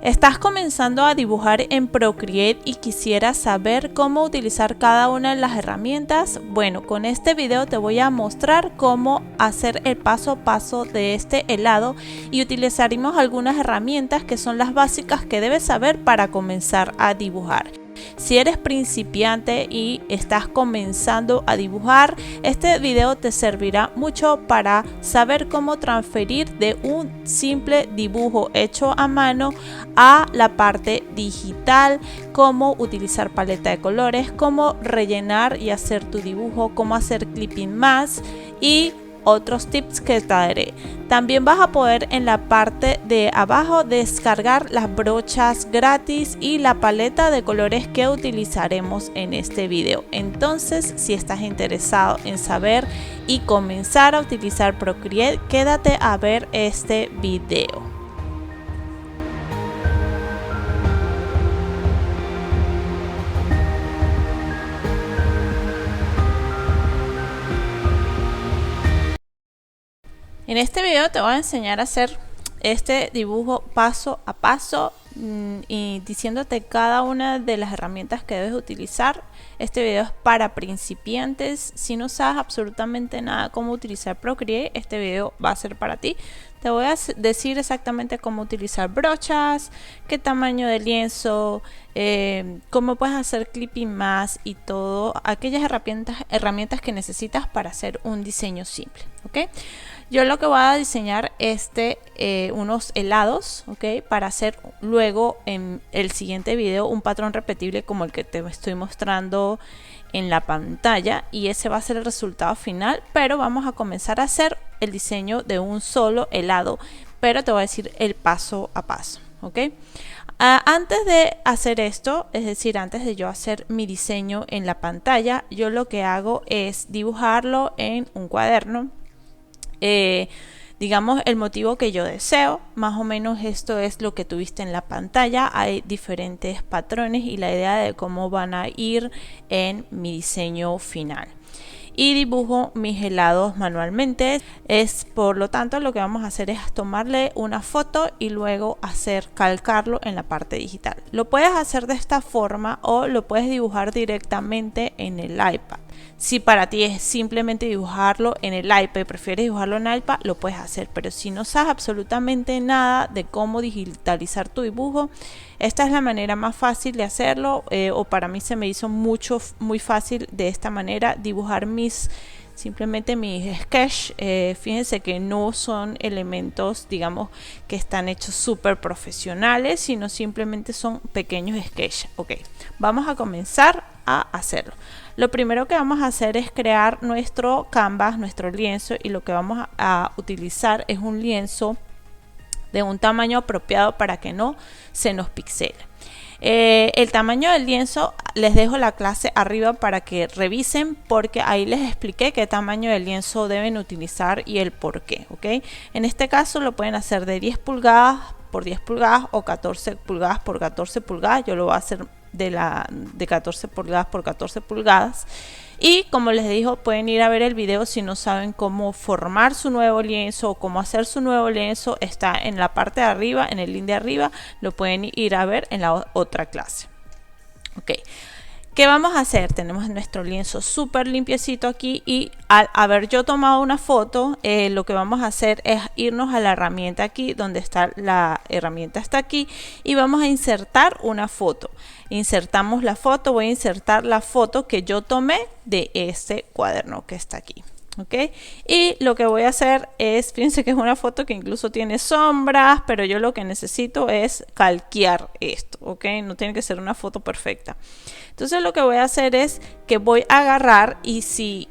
¿Estás comenzando a dibujar en Procreate y quisieras saber cómo utilizar cada una de las herramientas? Bueno, con este video te voy a mostrar cómo hacer el paso a paso de este helado y utilizaremos algunas herramientas que son las básicas que debes saber para comenzar a dibujar. Si eres principiante y estás comenzando a dibujar, este video te servirá mucho para saber cómo transferir de un simple dibujo hecho a mano a la parte digital, cómo utilizar paleta de colores, cómo rellenar y hacer tu dibujo, cómo hacer clipping más y otros tips que te daré. También vas a poder en la parte de abajo descargar las brochas gratis y la paleta de colores que utilizaremos en este video. Entonces, si estás interesado en saber y comenzar a utilizar Procreate, quédate a ver este video. En este video te voy a enseñar a hacer este dibujo paso a paso y diciéndote cada una de las herramientas que debes utilizar. Este video es para principiantes. Si no sabes absolutamente nada cómo utilizar Procreate, este video va a ser para ti. Te voy a decir exactamente cómo utilizar brochas, qué tamaño de lienzo, cómo puedes hacer clipping más y todo aquellas herramientas que necesitas para hacer un diseño simple, ¿ok? Yo lo que voy a diseñar es unos helados, ¿ok? Para hacer luego en el siguiente video un patrón repetible como el que te estoy mostrando en la pantalla, y ese va a ser el resultado final, pero vamos a comenzar a hacer el diseño de un solo helado, pero te voy a decir el paso a paso, ¿ok? Antes de hacer esto, es decir, antes de yo hacer mi diseño en la pantalla, yo lo que hago es dibujarlo en un cuaderno. Digamos el motivo que yo deseo, más o menos esto es lo que tuviste en la pantalla. Hay diferentes patrones y la idea de cómo van a ir en mi diseño final, y dibujo mis helados manualmente. Por lo tanto, lo que vamos a hacer es tomarle una foto y luego calcarlo en la parte digital. Lo puedes hacer de esta forma o lo puedes dibujar directamente en el iPad. Si para ti es simplemente dibujarlo en el iPad, prefieres dibujarlo en el iPad, lo puedes hacer. Pero si no sabes absolutamente nada de cómo digitalizar tu dibujo, esta es la manera más fácil de hacerlo, o para mí se me hizo muy fácil de esta manera dibujar simplemente mis sketch. Fíjense que no son elementos, digamos, que están hechos súper profesionales, sino simplemente son pequeños sketch. Ok, vamos a comenzar a hacerlo. Lo primero que vamos a hacer es crear nuestro canvas, nuestro lienzo, y lo que vamos a utilizar es un lienzo de un tamaño apropiado para que no se nos pixele. El tamaño del lienzo les dejo la clase arriba para que revisen, porque ahí les expliqué qué tamaño de lienzo deben utilizar y el por qué, ¿ok? En este caso lo pueden hacer de 10 pulgadas por 10 pulgadas o 14 pulgadas por 14 pulgadas. Yo lo voy a hacer de 14 pulgadas por 14 pulgadas. Y como les digo, pueden ir a ver el video si no saben cómo formar su nuevo lienzo o cómo hacer su nuevo lienzo. Está en la parte de arriba, en el link de arriba, lo pueden ir a ver en la otra clase. Ok, ¿qué vamos a hacer? Tenemos nuestro lienzo súper limpiecito aquí, y al haber yo tomado una foto, lo que vamos a hacer es irnos a la herramienta aquí, donde está la herramienta, está aquí, y vamos a insertar una foto. Insertamos la foto. Voy a insertar la foto que yo tomé de este cuaderno que está aquí, ¿ok? Y lo que voy a hacer es, fíjense que es una foto que incluso tiene sombras, pero yo lo que necesito es calquear esto, ¿ok? No tiene que ser una foto perfecta. Entonces lo que voy a hacer es que voy a agarrar, y si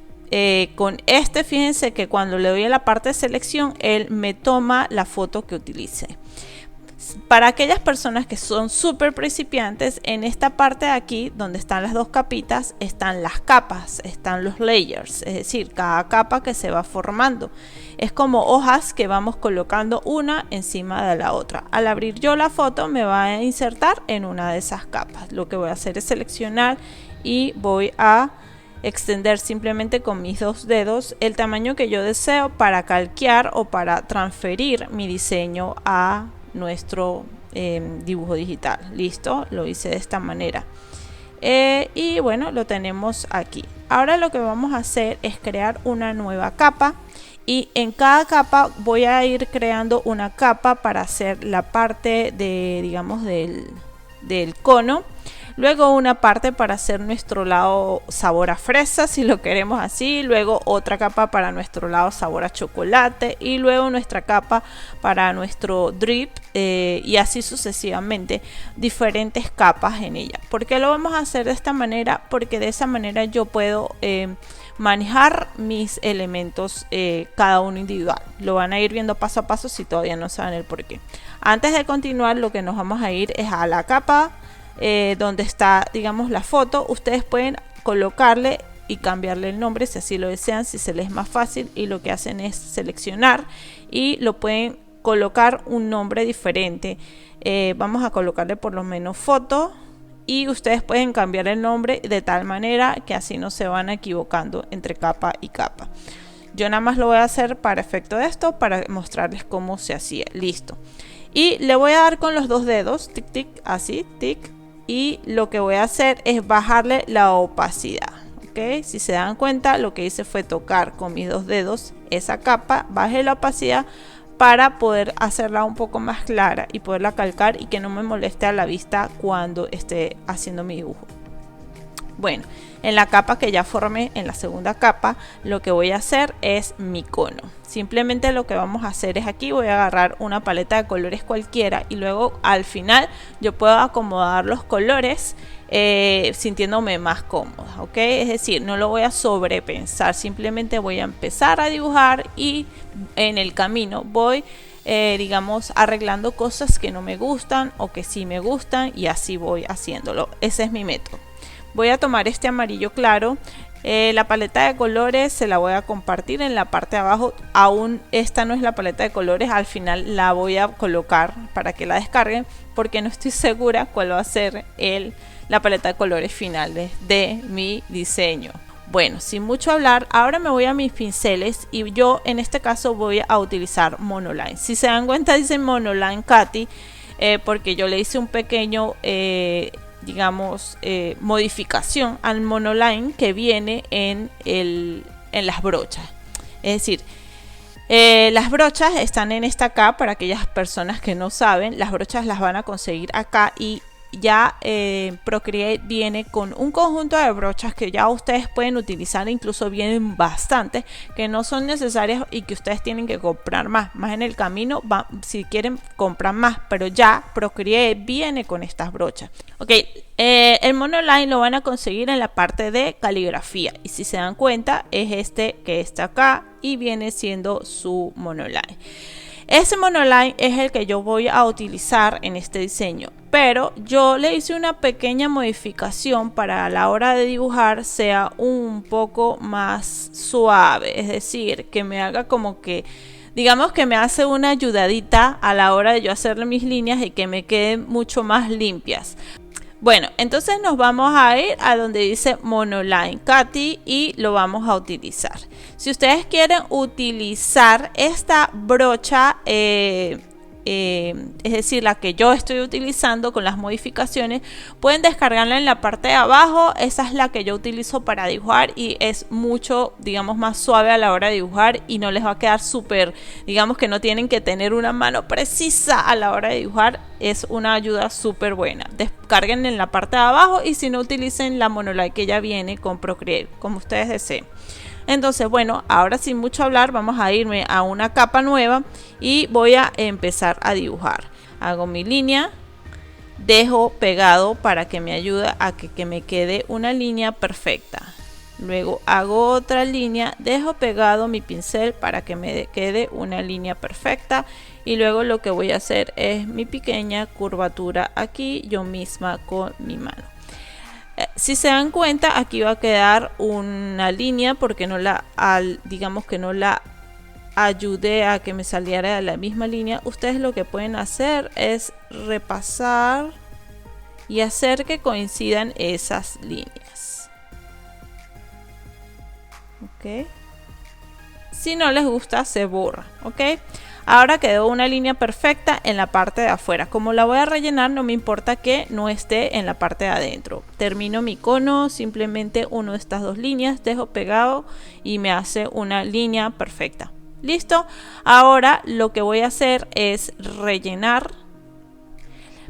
con fíjense que cuando le doy a la parte de selección, él me toma la foto que utilice. Para aquellas personas que son súper principiantes, en esta parte de aquí donde están las dos capitas están las capas, están los layers, es decir, cada capa que se va formando. Es como hojas que vamos colocando una encima de la otra. Al abrir yo la foto me va a insertar en una de esas capas. Lo que voy a hacer es seleccionar y voy a extender simplemente con mis dos dedos el tamaño que yo deseo para calquear o para transferir mi diseño a nuestro dibujo digital. Listo, lo hice de esta manera. Y bueno, lo tenemos aquí. Ahora lo que vamos a hacer es crear una nueva capa. Y en cada capa voy a ir creando una capa para hacer la parte de, digamos, del cono. Luego una parte para hacer nuestro lado sabor a fresa, si lo queremos así. Luego otra capa para nuestro lado sabor a chocolate. Y luego nuestra capa para nuestro drip. Y así sucesivamente. Diferentes capas en ella. ¿Por qué lo vamos a hacer de esta manera? Porque de esa manera yo puedo manejar mis elementos cada uno individual. Lo van a ir viendo paso a paso si todavía no saben el por qué. Antes de continuar, lo que nos vamos a ir es a la capa donde está, digamos, la foto. Ustedes pueden colocarle y cambiarle el nombre si así lo desean, si se les es más fácil, y lo que hacen es seleccionar y lo pueden colocar un nombre diferente. Vamos a colocarle por lo menos foto. Y ustedes pueden cambiar el nombre de tal manera que así no se van equivocando entre capa y capa. Yo nada más lo voy a hacer para efecto de esto, para mostrarles cómo se hacía. Listo. Y le voy a dar con los dos dedos, tic, tic, así, tic. Y lo que voy a hacer es bajarle la opacidad. ¿Ok? Si se dan cuenta, lo que hice fue tocar con mis dos dedos esa capa, bajé la opacidad para poder hacerla un poco más clara y poderla calcar y que no me moleste a la vista cuando esté haciendo mi dibujo. Bueno, en la capa que ya formé, en la segunda capa, lo que voy a hacer es mi cono. Simplemente lo que vamos a hacer es aquí voy a agarrar una paleta de colores cualquiera y luego al final yo puedo acomodar los colores sintiéndome más cómoda, ¿ok? Es decir, no lo voy a sobrepensar, simplemente voy a empezar a dibujar y en el camino voy digamos, arreglando cosas que no me gustan o que sí me gustan y así voy haciéndolo. Ese es mi método. Voy a tomar este amarillo claro. La paleta de colores se la voy a compartir en la parte de abajo. Aún esta no es la paleta de colores, al final la voy a colocar para que la descarguen porque no estoy segura cuál va a ser la paleta de colores finales de mi diseño. Bueno, sin mucho hablar, ahora me voy a mis pinceles y yo en este caso voy a utilizar Monoline. Si se dan cuenta dice Monoline Katy porque yo le hice un pequeño digamos modificación al monoline que viene en las brochas. Es decir, las brochas están en esta acá. Para aquellas personas que no saben, las brochas las van a conseguir acá y ya Procreate viene con un conjunto de brochas que ya ustedes pueden utilizar, incluso vienen bastantes que no son necesarias y que ustedes tienen que comprar más en el camino, si quieren comprar más, pero ya Procreate viene con estas brochas. Ok, el monoline lo van a conseguir en la parte de caligrafía y si se dan cuenta es este que está acá y viene siendo su monoline. Ese monoline es el que yo voy a utilizar en este diseño, pero yo le hice una pequeña modificación para a la hora de dibujar sea un poco más suave, es decir, que me haga como que, digamos que me hace una ayudadita a la hora de yo hacerle mis líneas y que me queden mucho más limpias. Bueno, entonces nos vamos a ir a donde dice Monoline Katy y lo vamos a utilizar. Si ustedes quieren utilizar esta brocha, es decir, la que yo estoy utilizando con las modificaciones, pueden descargarla en la parte de abajo. Esa es la que yo utilizo para dibujar y es mucho, digamos, más suave a la hora de dibujar y no les va a quedar súper, digamos que no tienen que tener una mano precisa a la hora de dibujar. Es una ayuda súper buena. Descarguen en la parte de abajo y si no, utilicen la Monoline que ya viene con Procreate, como ustedes deseen. Entonces, bueno, ahora sin mucho hablar, vamos a irme a una capa nueva y voy a empezar a dibujar. Hago mi línea, dejo pegado para que me ayude a que me quede una línea perfecta. Luego hago otra línea, dejo pegado mi pincel para que me quede una línea perfecta. Y luego lo que voy a hacer es mi pequeña curvatura aquí, yo misma con mi mano. Si se dan cuenta, aquí va a quedar una línea porque no digamos que no la ayudé a que me saliera de la misma línea. Ustedes lo que pueden hacer es repasar y hacer que coincidan esas líneas. Ok. Si no les gusta, se borra. Ok. Ahora quedó una línea perfecta en la parte de afuera. Como la voy a rellenar, no me importa que no esté en la parte de adentro. Termino mi cono, simplemente uno de estas dos líneas, dejo pegado y me hace una línea perfecta. Listo. Ahora lo que voy a hacer es rellenar.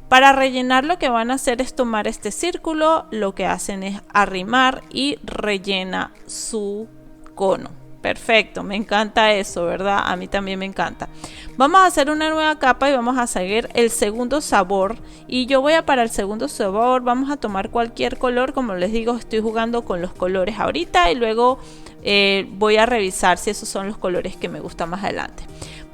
Para rellenar lo que van a hacer es tomar este círculo, lo que hacen es arrimar y rellena su cono. Perfecto, me encanta eso, ¿verdad? A mí también me encanta. Vamos a hacer una nueva capa y vamos a seguir el segundo sabor. Y yo voy a para el segundo sabor, vamos a tomar cualquier color. Como les digo, estoy jugando con los colores ahorita y luego voy a revisar si esos son los colores que me gustan más adelante.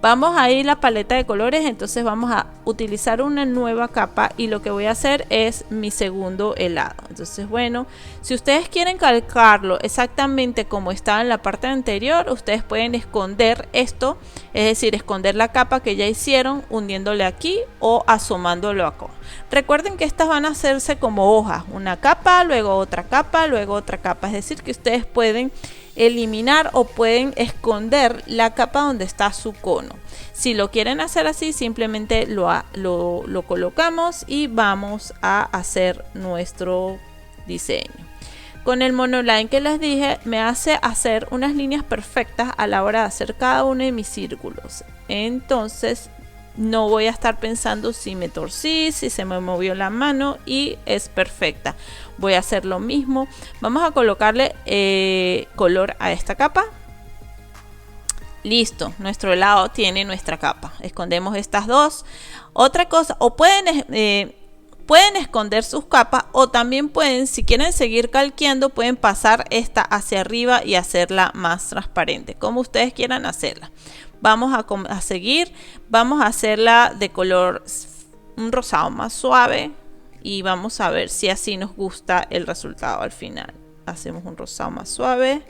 Vamos a ir a la paleta de colores, entonces vamos a utilizar una nueva capa y lo que voy a hacer es mi segundo helado. Entonces, bueno, si ustedes quieren calcarlo exactamente como estaba en la parte anterior, ustedes pueden esconder esto, es decir, esconder la capa que ya hicieron hundiéndole aquí o asomándolo acá. Recuerden que estas van a hacerse como hojas, una capa, luego otra capa, luego otra capa, es decir, que ustedes pueden eliminar o pueden esconder la capa donde está su cono. Si lo quieren hacer así, simplemente lo colocamos y vamos a hacer nuestro diseño. Con el monoline que les dije, me hace hacer unas líneas perfectas a la hora de hacer cada uno de mis círculos. Entonces no voy a estar pensando si me torcí, si se me movió la mano, y es perfecta. Voy a hacer lo mismo. Vamos a colocarle color a esta capa. Listo, nuestro helado tiene nuestra capa. Escondemos estas dos. Otra cosa, o pueden esconder sus capas, o también pueden, si quieren seguir calqueando, pueden pasar esta hacia arriba y hacerla más transparente, como ustedes quieran hacerla. Vamos a seguir, vamos a hacerla de color un rosado más suave y vamos a ver si así nos gusta el resultado al final. Hacemos un rosado más suave.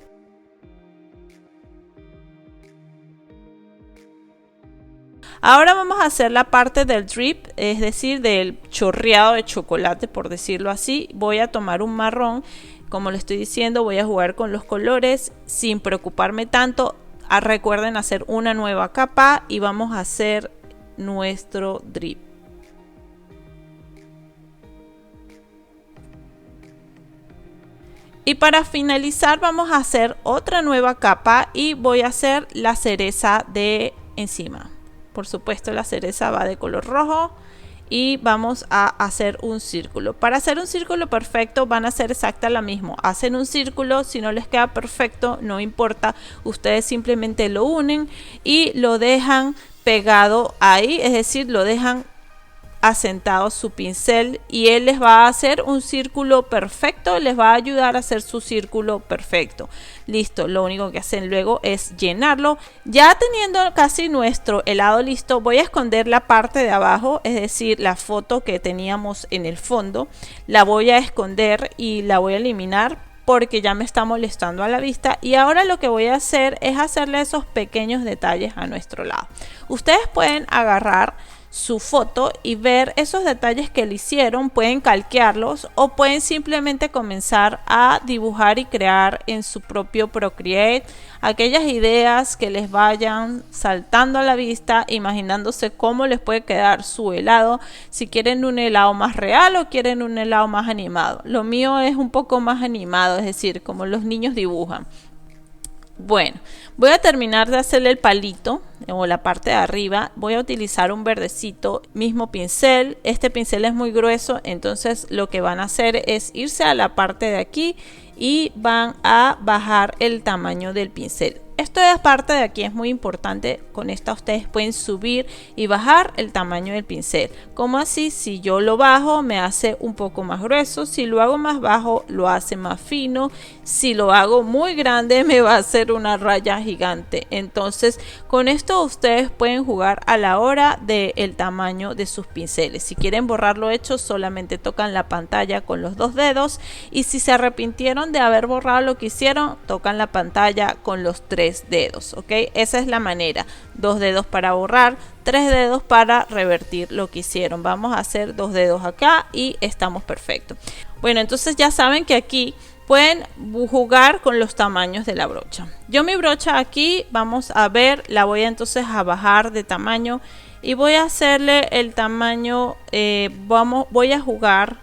Ahora vamos a hacer la parte del drip, es decir, del chorreado de chocolate, por decirlo así. Voy a tomar un marrón, como le estoy diciendo, voy a jugar con los colores sin preocuparme tanto. Recuerden hacer una nueva capa y vamos a hacer nuestro drip. Y para finalizar vamos a hacer otra nueva capa y voy a hacer la cereza de encima. Por supuesto, la cereza va de color rojo y vamos a hacer un círculo. Para hacer un círculo perfecto van a hacer exacta la misma. Hacen un círculo, si no les queda perfecto, no importa. Ustedes simplemente lo unen y lo dejan pegado ahí, es decir, lo dejan asentado su pincel y él les va a hacer un círculo perfecto, les va a ayudar a hacer su círculo perfecto. Listo, lo único que hacen luego es llenarlo. Ya teniendo casi nuestro helado listo, voy a esconder la parte de abajo, es decir, la foto que teníamos en el fondo, la voy a esconder y la voy a eliminar porque ya me está molestando a la vista. Y ahora lo que voy a hacer es hacerle esos pequeños detalles a nuestro lado. Ustedes pueden agarrar su foto y ver esos detalles que le hicieron, pueden calquearlos o pueden simplemente comenzar a dibujar y crear en su propio Procreate aquellas ideas que les vayan saltando a la vista, imaginándose cómo les puede quedar su helado, si quieren un helado más real o quieren un helado más animado. Lo mío es un poco más animado, es decir, como los niños dibujan. Bueno, voy a terminar de hacerle el palito o la parte de arriba. Voy a utilizar un verdecito, mismo pincel. Este pincel es muy grueso, entonces lo que van a hacer es irse a la parte de aquí y van a bajar el tamaño del pincel. Esto es parte de aquí, es muy importante. Con esta ustedes pueden subir y bajar el tamaño del pincel. Como así, si yo lo bajo me hace un poco más grueso, si lo hago más bajo lo hace más fino, si lo hago muy grande me va a hacer una raya gigante. Entonces con esto ustedes pueden jugar a la hora del tamaño de sus pinceles. Si quieren borrar lo hecho, solamente tocan la pantalla con los dos dedos, y si se arrepintieron de haber borrado lo que hicieron, tocan la pantalla con los tres dedos, ¿ok? Esa es la manera. 2 dedos para borrar, 3 dedos para revertir lo que hicieron. Vamos a hacer 2 dedos acá y estamos perfectos. Bueno, entonces ya saben que aquí pueden jugar con los tamaños de la brocha. Yo mi brocha aquí, vamos a ver, la voy entonces a bajar de tamaño y voy a hacerle el tamaño, voy a jugar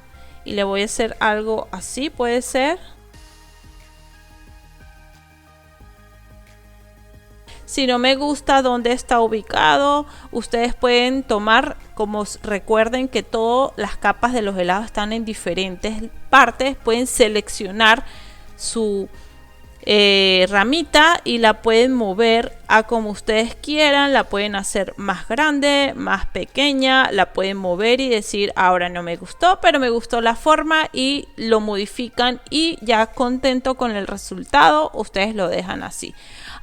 y le voy a hacer algo así, puede ser. Si no me gusta dónde está ubicado, ustedes pueden tomar, como recuerden que todas las capas de los helados están en diferentes partes, pueden seleccionar su ramita y la pueden mover a como ustedes quieran, la pueden hacer más grande, más pequeña, la pueden mover y decir ahora no me gustó, pero me gustó la forma y lo modifican y ya contento con el resultado, ustedes lo dejan así.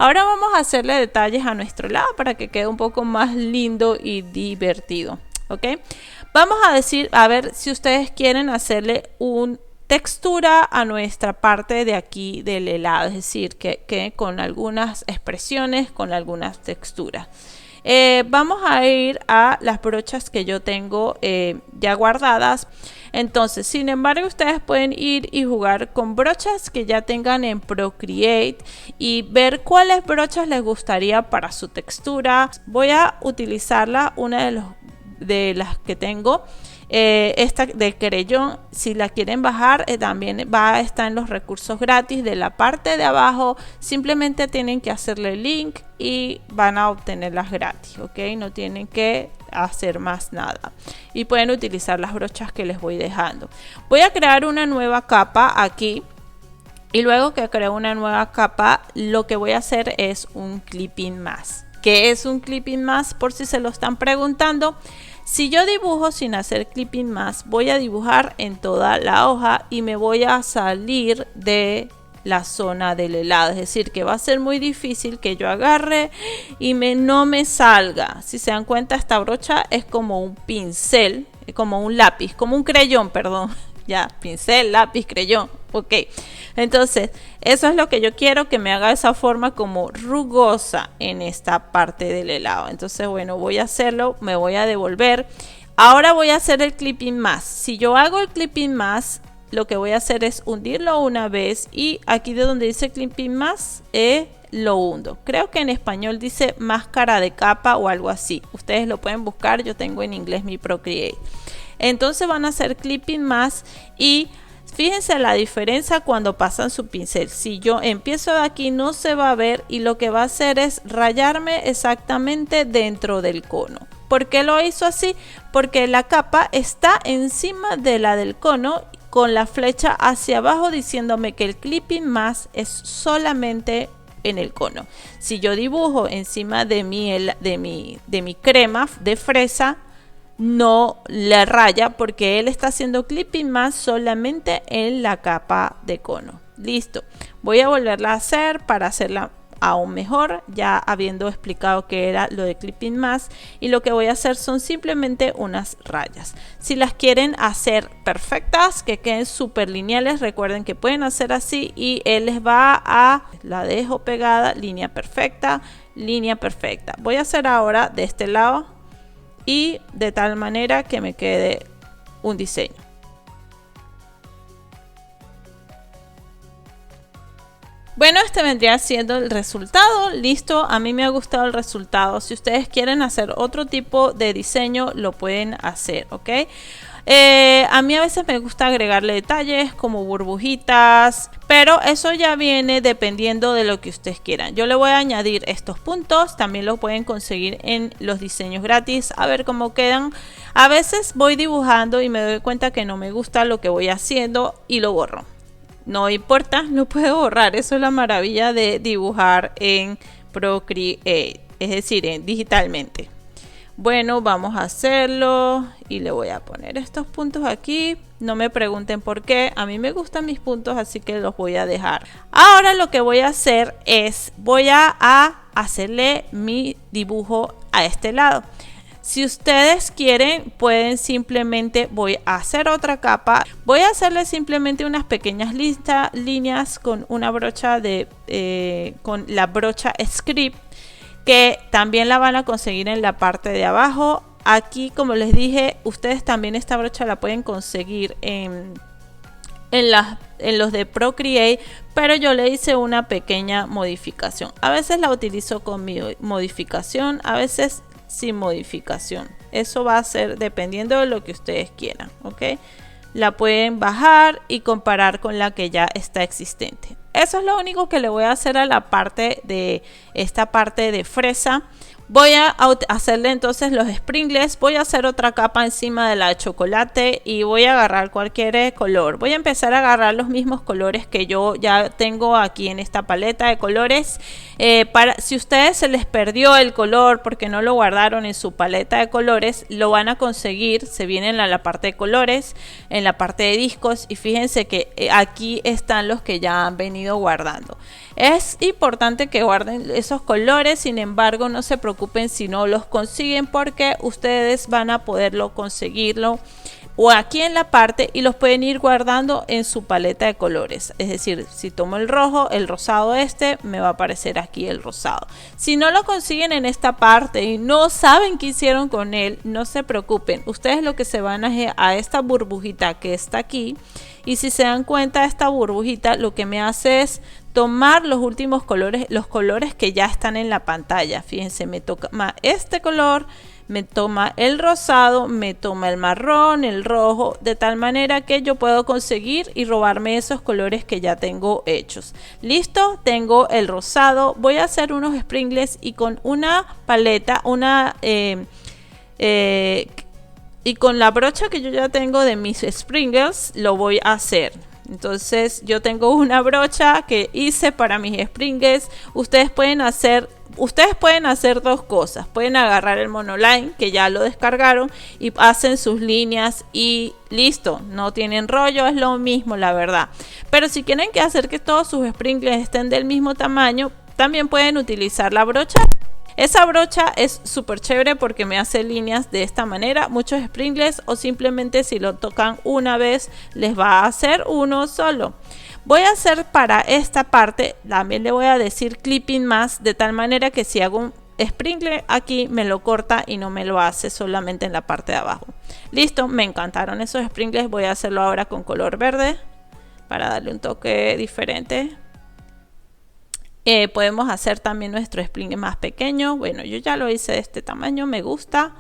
Ahora vamos a hacerle detalles a nuestro helado para que quede un poco más lindo y divertido, ¿ok? Vamos a ver si ustedes quieren hacerle una textura a nuestra parte de aquí del helado, es decir, que con algunas expresiones, con algunas texturas. Vamos a ir a las brochas que yo tengo ya guardadas. Entonces, sin embargo, ustedes pueden ir y jugar con brochas que ya tengan en Procreate y ver cuáles brochas les gustaría para su textura. Voy a utilizarla, una de las que tengo. Esta de creyón, si la quieren bajar, también va a estar en los recursos gratis de la parte de abajo. Simplemente tienen que hacerle link y van a obtenerlas gratis, ok, no tienen que hacer más nada y pueden utilizar las brochas que les voy dejando. Voy a crear una nueva capa aquí y luego que creo una nueva capa, lo que voy a hacer es un clipping mask. ¿Qué es un clipping mask? Por si se lo están preguntando. Si yo dibujo sin hacer clipping mask, voy a dibujar en toda la hoja y me voy a salir de la zona del helado. Es decir, que va a ser muy difícil que yo agarre y no me salga. Si se dan cuenta, esta brocha es como un pincel, como un lápiz, como un creyón, perdón. Ya, pincel, lápiz, creyón. Ok, entonces eso es lo que yo quiero, que me haga esa forma como rugosa en esta parte del helado. Entonces, bueno, voy a hacerlo, me voy a devolver. Ahora voy a hacer el clipping mask. Si yo hago el clipping mask, lo que voy a hacer es hundirlo una vez y aquí de donde dice clipping mask, lo hundo. Creo que en español dice máscara de capa o algo así. Ustedes lo pueden buscar, yo tengo en inglés mi Procreate. Entonces van a hacer clipping mask y fíjense la diferencia cuando pasan su pincel. Si yo empiezo de aquí no se va a ver y lo que va a hacer es rayarme exactamente dentro del cono. ¿Por qué lo hizo así? Porque la capa está encima de la del cono con la flecha hacia abajo diciéndome que el clipping mask es solamente en el cono. Si yo dibujo encima de mi crema de fresa, no le raya porque él está haciendo clipping mask solamente en la capa de cono. Listo, voy a volverla a hacer para hacerla aún mejor, ya habiendo explicado que era lo de clipping mask, y lo que voy a hacer son simplemente unas rayas. Si las quieren hacer perfectas, que queden súper lineales, recuerden que pueden hacer así y él les va a, la dejo pegada, línea perfecta, línea perfecta. Voy a hacer ahora de este lado y de tal manera que me quede un diseño. Bueno, este vendría siendo el resultado. Listo, a mí me ha gustado el resultado. Si ustedes quieren hacer otro tipo de diseño, lo pueden hacer, ¿ok? A mí a veces me gusta agregarle detalles como burbujitas, pero eso ya viene dependiendo de lo que ustedes quieran. Yo le voy a añadir estos puntos, también lo pueden conseguir en los diseños gratis, a ver cómo quedan. A veces voy dibujando y me doy cuenta que no me gusta lo que voy haciendo y lo borro. No importa, no puedo borrar. Eso es la maravilla de dibujar en Procreate, es decir, digitalmente. Bueno, vamos a hacerlo y le voy a poner estos puntos aquí. No me pregunten por qué, a mí me gustan mis puntos, así que los voy a dejar. Ahora lo que voy a hacer es, voy a hacerle mi dibujo a este lado. Si ustedes quieren, pueden simplemente, voy a hacer otra capa. Voy a hacerle simplemente unas pequeñas líneas con una brocha con la brocha Script, que también la van a conseguir en la parte de abajo. Aquí, como les dije, ustedes también esta brocha la pueden conseguir en en los de Procreate, pero yo le hice una pequeña modificación. A veces la utilizo con mi modificación, a veces sin modificación. Eso va a ser dependiendo de lo que ustedes quieran, ¿ok? La pueden bajar y comparar con la que ya está existente. Eso es lo único que le voy a hacer a la parte de esta parte de fresa. Voy a hacerle entonces los sprinkles, voy a hacer otra capa encima de la de chocolate y voy a agarrar cualquier color. Voy a empezar a agarrar los mismos colores que yo ya tengo aquí en esta paleta de colores. Si ustedes se les perdió el color porque no lo guardaron en su paleta de colores, lo van a conseguir. Se vienen a la parte de colores, en la parte de discos, y fíjense que aquí están los que ya han venido guardando. Es importante que guarden esos colores, sin embargo no se preocupen si no los consiguen, porque ustedes van a poderlo conseguirlo o aquí en la parte y los pueden ir guardando en su paleta de colores. Es decir, si tomo el rojo, el rosado me va a aparecer aquí el rosado. Si no lo consiguen en esta parte y no saben qué hicieron con él, no se preocupen. Ustedes lo que se van a esta burbujita que está aquí, y si se dan cuenta, esta burbujita lo que me hace es tomar los últimos colores, los colores que ya están en la pantalla. Fíjense, me toma este color, me toma el rosado, me toma el marrón, el rojo, de tal manera que yo puedo conseguir y robarme esos colores que ya tengo hechos. Listo, tengo el rosado. Voy a hacer unos sprinkles y con una paleta, y con la brocha que yo ya tengo de mis sprinkles lo voy a hacer. Entonces yo tengo una brocha que hice para mis sprinkles. Ustedes pueden hacer dos cosas. Pueden agarrar el Monoline, que ya lo descargaron, y hacen sus líneas y listo. No tienen rollo, es lo mismo, la verdad. Pero si quieren hacer que todos sus sprinkles estén del mismo tamaño, también pueden utilizar la brocha. Esa brocha es súper chévere porque me hace líneas de esta manera, muchos sprinkles, o simplemente si lo tocan una vez les va a hacer uno solo. Voy a hacer para esta parte, también le voy a decir clipping más, de tal manera que si hago un sprinkle aquí me lo corta y no me lo hace solamente en la parte de abajo. Listo, me encantaron esos sprinkles. Voy a hacerlo ahora con color verde para darle un toque diferente. Podemos hacer también nuestro sprinkle más pequeño. Bueno, yo ya lo hice de este tamaño, me gusta.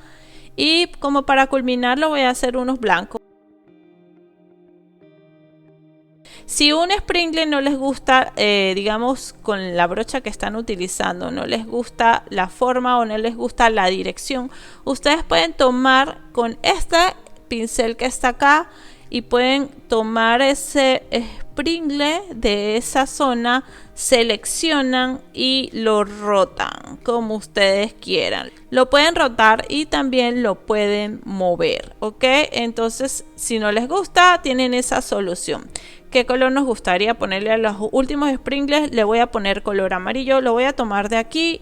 Y como para culminarlo voy a hacer unos blancos. Si un sprinkle no les gusta, digamos con la brocha que están utilizando, no les gusta la forma o no les gusta la dirección, ustedes pueden tomar con este pincel que está acá y pueden tomar ese sprinkle de esa zona, seleccionan y lo rotan como ustedes quieran. Lo pueden rotar y también lo pueden mover, ¿ok? Entonces, si no les gusta, tienen esa solución. ¿Qué color nos gustaría ponerle a los últimos sprinkles? Le voy a poner color amarillo, lo voy a tomar de aquí.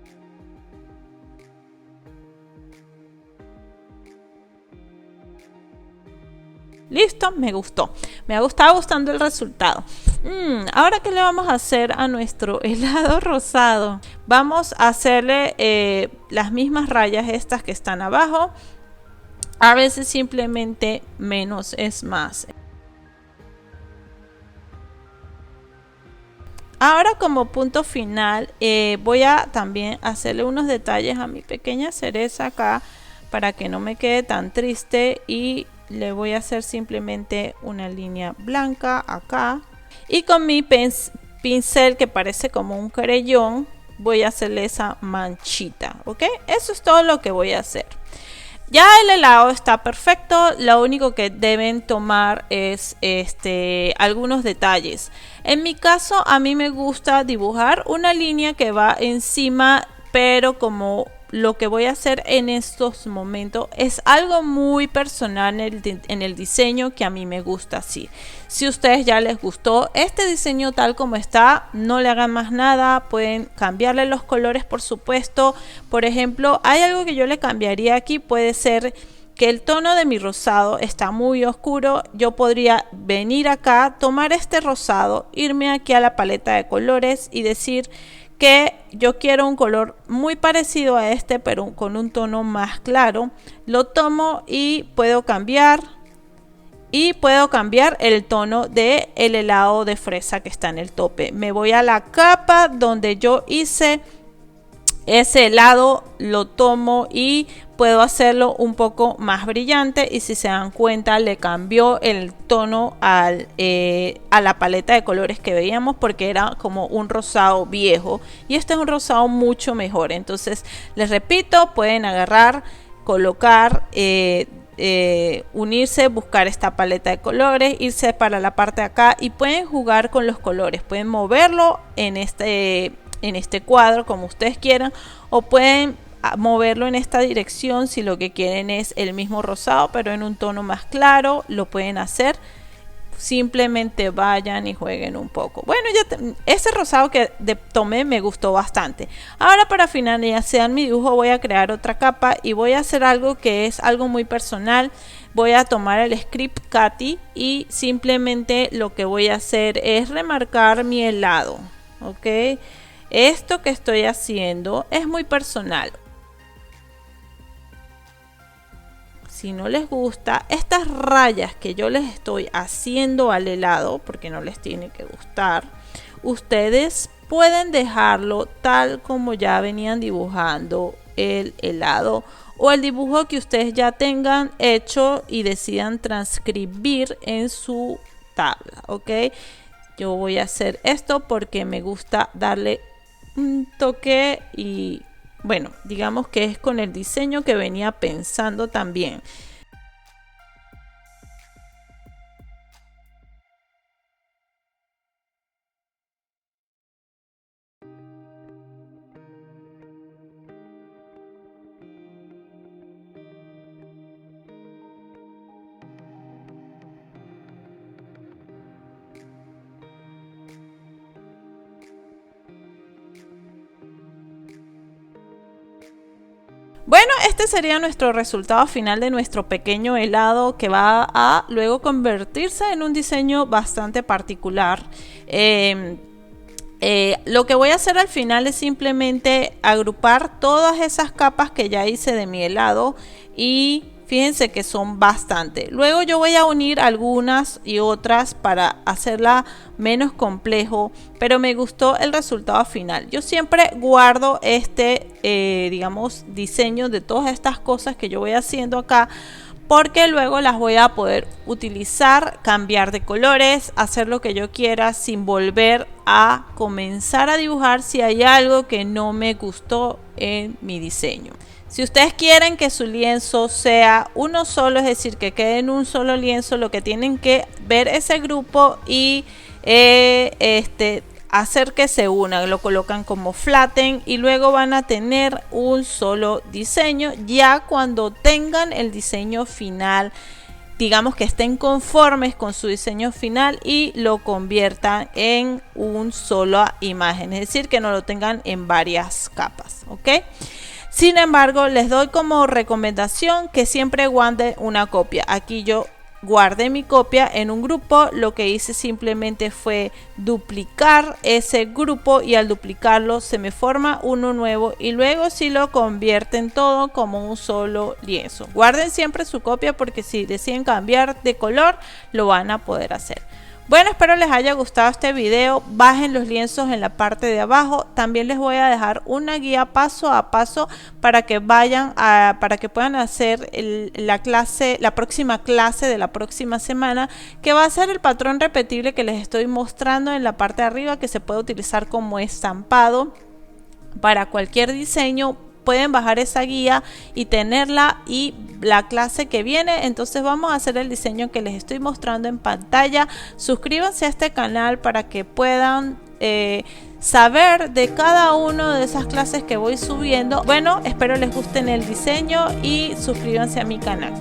Listo, me gustó. Me está gustando el resultado. Ahora, ¿qué le vamos a hacer a nuestro helado rosado? Vamos a hacerle las mismas rayas estas que están abajo. A veces simplemente menos es más. Ahora, como punto final, voy a también hacerle unos detalles a mi pequeña cereza acá para que no me quede tan triste, y le voy a hacer simplemente una línea blanca acá, y con mi pincel que parece como un creyón voy a hacerle esa manchita, ¿ok? Eso es todo lo que voy a hacer. Ya el helado está perfecto, lo único que deben tomar es algunos detalles. En mi caso, a mí me gusta dibujar una línea que va encima, pero como lo que voy a hacer en estos momentos es algo muy personal en el diseño que a mí me gusta así. Si a ustedes ya les gustó este diseño tal como está, no le hagan más nada, pueden cambiarle los colores, por supuesto. Por ejemplo, hay algo que yo le cambiaría aquí, puede ser que el tono de mi rosado está muy oscuro. Yo podría venir acá, tomar este rosado, irme aquí a la paleta de colores y decir que yo quiero un color muy parecido a este, pero con un tono más claro. Lo tomo y puedo cambiar y puedo cambiar el tono del helado de fresa que está en el tope. Me voy a la capa donde yo hice ese helado, lo tomo y puedo hacerlo un poco más brillante, y si se dan cuenta le cambió el tono a la paleta de colores que veíamos, porque era como un rosado viejo y este es un rosado mucho mejor. Entonces les repito, pueden agarrar, colocar, unirse, buscar esta paleta de colores, irse para la parte de acá y pueden jugar con los colores, pueden moverlo en este cuadro como ustedes quieran, o pueden moverlo en esta dirección si lo que quieren es el mismo rosado pero en un tono más claro. Lo pueden hacer, simplemente vayan y jueguen un poco. Bueno, ese rosado que tomé me gustó bastante. Ahora, para finalizar mi dibujo, voy a crear otra capa y voy a hacer algo que es algo muy personal. Voy a tomar el script Katy y simplemente lo que voy a hacer es remarcar mi helado, ¿ok? Esto que estoy haciendo es muy personal. Si no les gusta estas rayas que yo les estoy haciendo al helado, porque no les tiene que gustar, ustedes pueden dejarlo tal como ya venían dibujando el helado, o el dibujo que ustedes ya tengan hecho y decidan transcribir en su tabla, ¿ok? Yo voy a hacer esto porque me gusta darle un toque y bueno, digamos que es con el diseño que venía pensando también. Bueno, este sería nuestro resultado final de nuestro pequeño helado, que va a luego convertirse en un diseño bastante particular. Lo que voy a hacer al final es simplemente agrupar todas esas capas que ya hice de mi helado, y fíjense que son bastante. Luego yo voy a unir algunas y otras para hacerla menos complejo, pero me gustó el resultado final. Yo siempre guardo digamos, diseño de todas estas cosas que yo voy haciendo acá, porque luego las voy a poder utilizar, cambiar de colores, hacer lo que yo quiera sin volver a comenzar a dibujar si hay algo que no me gustó en mi diseño. Si ustedes quieren que su lienzo sea uno solo, es decir, que quede en un solo lienzo, lo que tienen que ver ese grupo y hacer que se unan, lo colocan como flatten y luego van a tener un solo diseño. Ya cuando tengan el diseño final, digamos que estén conformes con su diseño final y lo conviertan en una sola imagen, es decir, que no lo tengan en varias capas, ¿ok? Sin embargo, les doy como recomendación que siempre guarden una copia. Aquí yo guardé mi copia en un grupo, lo que hice simplemente fue duplicar ese grupo y al duplicarlo se me forma uno nuevo y luego sí lo convierten todo como un solo lienzo. Guarden siempre su copia porque si deciden cambiar de color lo van a poder hacer. Bueno, espero les haya gustado este video. Bajen los lienzos en la parte de abajo. También les voy a dejar una guía paso a paso para que para que puedan hacer la próxima clase de la próxima semana, que va a ser el patrón repetible que les estoy mostrando en la parte de arriba, que se puede utilizar como estampado para cualquier diseño. Pueden bajar esa guía y tenerla, y la clase que viene entonces vamos a hacer el diseño que les estoy mostrando en pantalla. Suscríbanse a este canal para que puedan saber de cada una de esas clases que voy subiendo. Bueno, espero les guste el diseño y suscríbanse a mi canal.